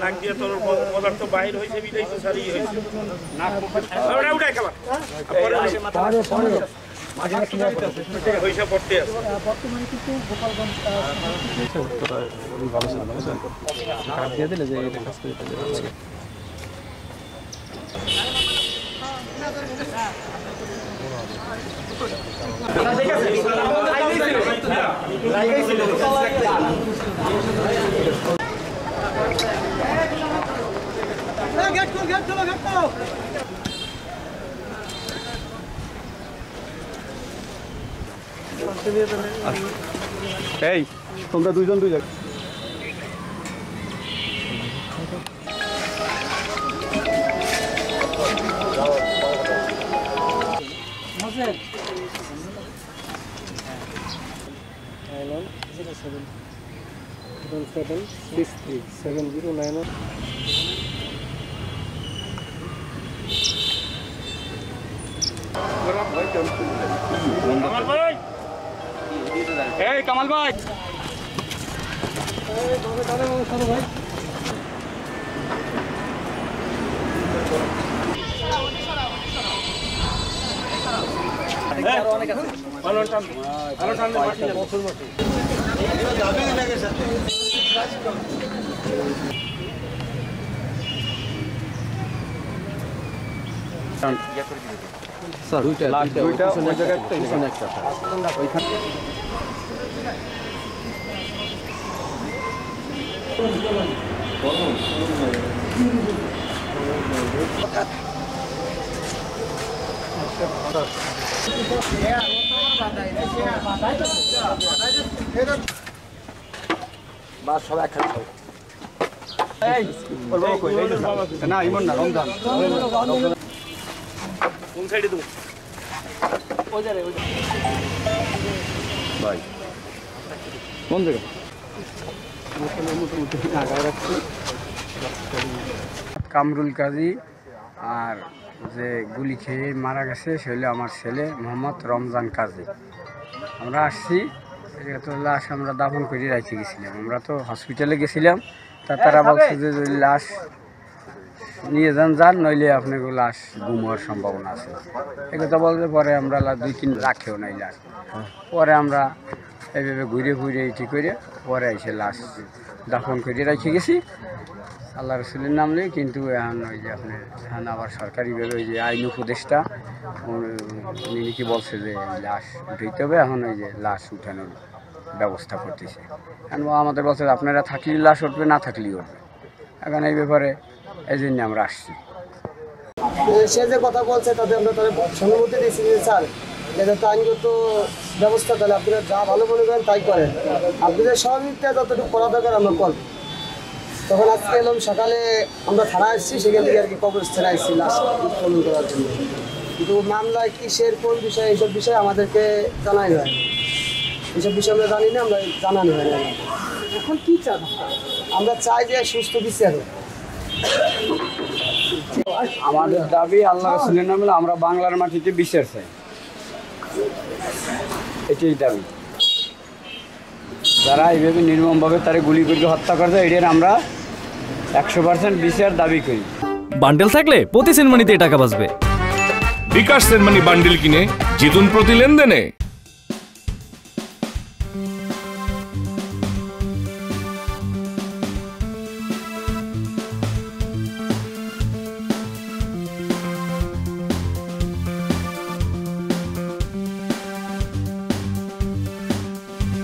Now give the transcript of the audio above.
নাক দিয়ে তোর পদার্থ বাইর হয়েছে বিদায় তো সারি হয়েছে নাক উঠাই খাবার পয়সা পড়তে আছে বর্তমানে কিন্তু গোপালগঞ্জ ভালো ছিল খারাপ দিয়ে দিলে যে এটা কাজ করে এই তোমরা দুইজন দুই জায়গা কামাল ভাই দুইটা ওই জায়গায় একটা না ইমন না রমজান কোন সাইডে তুমি ভাই কোন জায়গা কামরুল কাজী আর যে গুলি খেয়ে মারা গেছে সে হলো আমার ছেলে মোহাম্মদ রমজান কাজী। আমরা আসছি তো লাশ আমরা দাফন করে রেখে গেছিলাম। আমরা তো হসপিটালে গেছিলাম, তারা বলছে যে লাশ নিয়ে যান নইলে আপনার লাশ গুম হওয়ার সম্ভাবনা আছে। একথা বলতে পরে আমরা 2-3 রাখেও নাই লাশ। পরে আমরা এইভাবে ঘুরে ঘুরে এটি করে পরে এসে লাশ দাফন করে রেখে গেছি আল্লাহ রসুলের নাম নিয়ে। কিন্তু এখন ওই যে আপনার এখন আবার সরকারিভাবে ওই যে আইন উপদেষ্টা উনি কি বলছে যে লাশ উঠাইতে হবে, এখন ওই যে লাশ উঠানোর ব্যবস্থা করতেছে। এখন আমাদের বলছে আপনারা থাকলেই লাশ উঠবে, না থাকলেই উঠবে। এখন এই ব্যাপারে এই জন্য আমরা আসছি। সে যে কথা বলছে তাতে আমরা তাদের সহানুভূতি দিয়েছি যে স্যার এটা তো আইনগত ব্যবস্থা, তাহলে আপনারা যা ভালো মনে করেন তাই করেন, আপনাদের সহযোগিতা যতটুকু করা দরকার আমরা করব। তখন আজকে এলাম সকালে আমরা থানায় এসেছি, সেখান থেকে আর কি কবরস্থানে এসেছি লাশ উৎপন্ন করার জন্য। কিন্তু মামলায় কিসের কোন বিষয়ে এইসব বিষয়ে আমাদেরকে জানাই হয়, এইসব বিষয়ে আমরা জানি না, আমরা জানানো হয় না। এখন কী চান? আমরা চাই যে সুস্থ বিচার হোক। আমাদের দাবি আল্লাহ রসুলের নামে আমরা বাংলার মাটিতে বিচার চাই, এটাই দাবি। যারা এইভাবে নির্মমভাবে তারা গুলি করে হত্যা করছে এটার আমরা 100% বিচার দাবি করি। বান্ডেল থাকলে প্রতি সেনমানিতে টাকা বাঁচবে। বিকাশ সেনমানি বান্ডেল কিনে জিতুন প্রতি লেনদেনে।